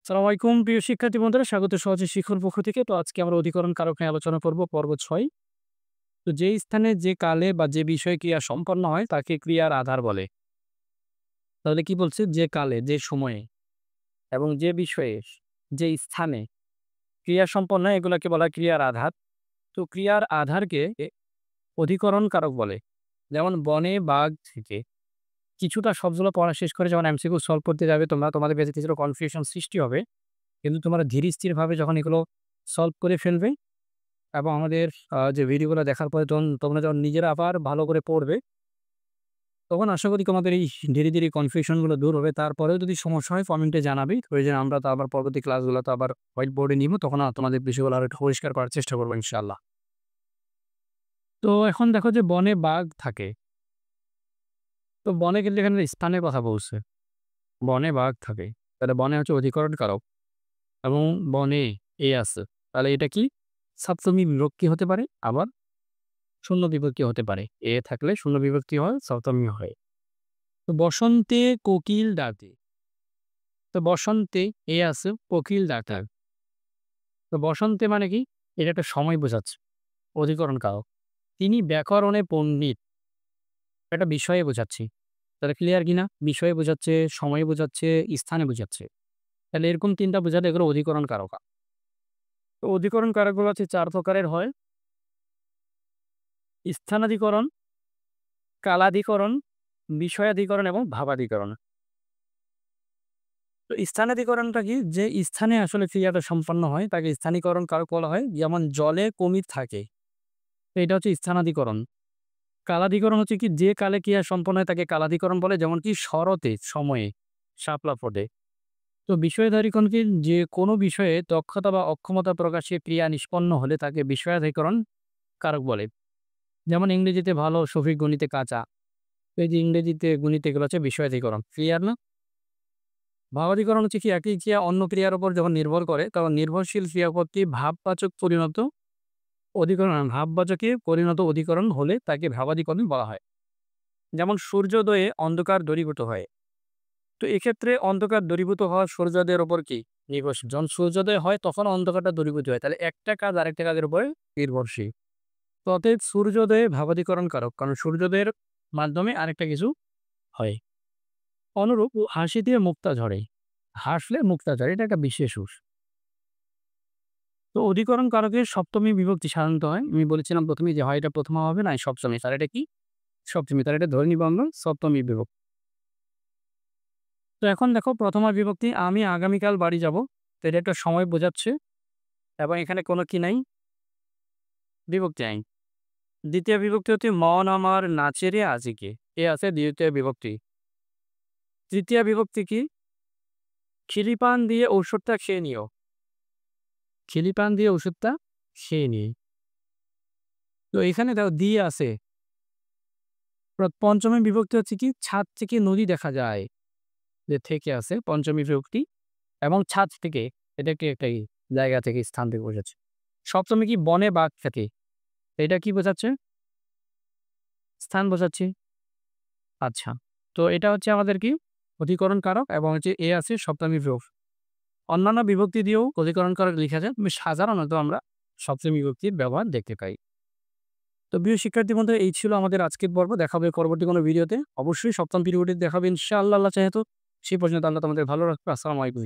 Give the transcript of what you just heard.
সালামু আলাইকুম প্রিয় শিক্ষার্থী বন্ধুরা, স্বাগত সহজে শিক্ষার পক্ষ থেকে। তো আজকে আমরা অধিকরণ কারক নিয়ে আলোচনা করব, পর্ব ৬। তো যেই স্থানে যে কালে বা যে বিষয়ে ক্রিয়া সম্পন্ন হয় তাকে ক্রিয়ার আধার বলে। তাহলে কি বলছে? যে কালে, যে সময়ে এবং যে বিষয়ে, যে স্থানে ক্রিয়া সম্পন্ন হয় এগুলাকে বলা হয় ক্রিয়ার আধার। তো ক্রিয়ার আধারকে অধিকরণ কারক বলে। যেমন বনে বাঘ থেকে কিছুটা সবগুলো পড়া শেষ করে যখন এমসিকিউ সলভ করতে যাবে তোমরা, তোমাদের কাছে কিছুটা কনফিউশন সৃষ্টি হবে। কিন্তু তোমরা ধীর স্থিরভাবে যখন এগুলো সলভ করে ফেলবে এবং আমাদের যে ভিডিওগুলো দেখার পরে তোমরা যখন নিজেরা আবার ভালো করে পড়বে, তখন আশা করি তোমাদের এই ধীরে, ধীরে কনফিউশন গুলো দূর হবে। তারপরেও যদি সমস্যা হয় কমেন্টে জানাবে। প্রয়োজনে আমরা তো আবার পরবর্তী ক্লাসগুলোতে আবার হোয়াইট বোর্ডে নিব। তখন তোমাদের বিষয়গুলো আরো একটু পরিষ্কার করার চেষ্টা করব ইনশাআল্লাহ। তো এখন দেখো যে বনে বাঘ থাকে। তো বনে কিন্তু এখানে স্থানের কথা বলছে। বনে বাঘ থাকে। তাহলে বনে হচ্ছে অধিকরণ কারক এবং বনে আছে। তাহলে এটা কি? সপ্তমী বিভক্তি হতে পারে, আবার শূন্য বিভক্তি হতে পারে। থাকলে শূন্য বিভক্তি হয়, সপ্তমী হয়। তো বসন্তে কোকিল ডাকে। তো বসন্তে আছে, কোকিল ডাকার। তো বসন্তে মানে কি? এটা একটা সময় বোঝাচ্ছে, অধিকরণ কারক। তিনি ব্যাকরণে পণ্ডিত, একটা বিষয়ে বোঝাচ্ছি। তাহলে ক্লিয়ার কিনা? বিষয়ে বোঝাচ্ছে, সময়ে বোঝাচ্ছে, স্থানে বোঝাচ্ছে। তাহলে এরকম ৩ টা বোঝালে এগুলো অধিকরণ কারক। তো অধিকরণ কারকগুলো হচ্ছে ৪ প্রকারের হয়। স্থানাধিকরণ, কালাধিকরণ, বিষয়াধিকরণ এবং ভাবাধিকরণ। তো স্থানাধিকরণটা কি? যে স্থানে আসলে ক্রিয়াটা সম্পন্ন হয় তাকে স্থানীকরণ কারক বলা হয়। যেমন জলে কুমির থাকে। তো এটা হচ্ছে স্থানাধিকরণ। কালাধিকরণ হচ্ছে কি? যে কালে ক্রিয়া সম্পন্ন হয় তাকে কালাধিকরণ বলে। যেমন কি? শরতে, সময়ে শাপলা ফোটে। তো বিষয়াধিকরণ কি? যে কোনো বিষয়ে দক্ষতা বা অক্ষমতা প্রকাশে ক্রিয়া নিষ্পন্ন হলে তাকে বিষয়াধিকরণ কারক বলে। যেমন ইংরেজিতে ভালো, শফিক গণিতে কাঁচা। তো এই যে ইংরেজিতে গণিতে এগুলো হচ্ছে বিষয়াধিকরণ। ক্লিয়ার না? ভাবাধিকরণ হচ্ছে কি? একই ক্রিয়া অন্য ক্রিয়ার উপর যখন নির্ভর করে তখন নির্ভরশীল ক্রিয়াপদটি ভাববাচক পরিণত অধিকরণ, ভাববাচকে পরিণত অধিকরণ হলে তাকে ভাবাধিকরণ বলা হয়। যেমন সূর্যোদয়ে অন্ধকার দূরীভূত হয়। তো এক্ষেত্রে অন্ধকার দূরীভূত হওয়া সূর্যোদয়ের উপর কি? নির্ভরশীল। যখন সূর্যোদয় হয় তখন অন্ধকারটা দূরীভূত হয়। তাহলে একটা কাজ আরেকটা কাজের উপরে নির্ভরশীল। তো অতএব সূর্যোদয়ে ভাবাধিকরণ কারক। কারণ সূর্যোদয়ের মাধ্যমে আরেকটা কিছু হয়। অনুরূপ হাসি দিয়ে মুক্তা ঝরে। হাসলে মুক্তা ঝরে, এটা একটা বিশেষ হুঁশ। তো অধিকরণ কারকের সপ্তমী বিভক্তি সাধারণত হয়। আমি বলেছিলাম ১ম এই যে হয় এটা প্রথমা হবে না সপ্তমী। তাহলে এটা কি? সপ্তমী। তাহলে এটা ধরে নিব আমরা সপ্তমী বিভক্তি। তো এখন দেখো প্রথমা বিভক্তি, আমি আগামীকাল বাড়ি যাব। তো এটা একটা সময় বোঝাচ্ছে এবং এখানে কোনো কি নাই? বিভক্তি নাই। দ্বিতীয় বিভক্তি হচ্ছে মন আমার নাচে রে আজিকে। আছে দ্বিতীয় বিভক্তি। তৃতীয় বিভক্তি কি? খিলিপান দিয়ে ঔষধটা খেয়ে নিও। খিলিপান দিয়ে ওষুধটা খেয়ে নিই। তো এখানে দেখো দিয়ে আছে। পঞ্চমী বিভক্তি হচ্ছে কি? ছাদ থেকে নদী দেখা যায়। যে থেকে আছে পঞ্চমী বিভক্তি এবং ছাদ থেকে, এটা কি একটা জায়গা থেকে, স্থান থেকে বোঝাচ্ছে। সপ্তমী কি? বনে বাঘ থাকে। এটা কি বোঝাচ্ছে? স্থান বোঝাচ্ছে। আচ্ছা। তো এটা হচ্ছে আমাদের কি? অধিকরণ কারক এবং হচ্ছে আছে সপ্তমী বিভক্তি। অন্যান্য বিভক্তি দিয়েও অধিকরণ কারক লিখা যায়। সাধারণত আমরা সপ্তমী বিভক্তির ব্যবহার দেখতে পাই। তো প্রিয় শিক্ষার্থী বন্ধুরা, এই ছিল আমাদের আজকের পর্ব। দেখা হবে পরবর্তী কোনো ভিডিওতে। অবশ্যই সপ্তম পিরিয়ডে দেখা হবে ইনশাআল্লাহ, আল্লাহ চাহে তো। সেই পর্যন্ত আল্লাহ তোমাদের ভালো রাখবে। আসসালামু আলাইকুম।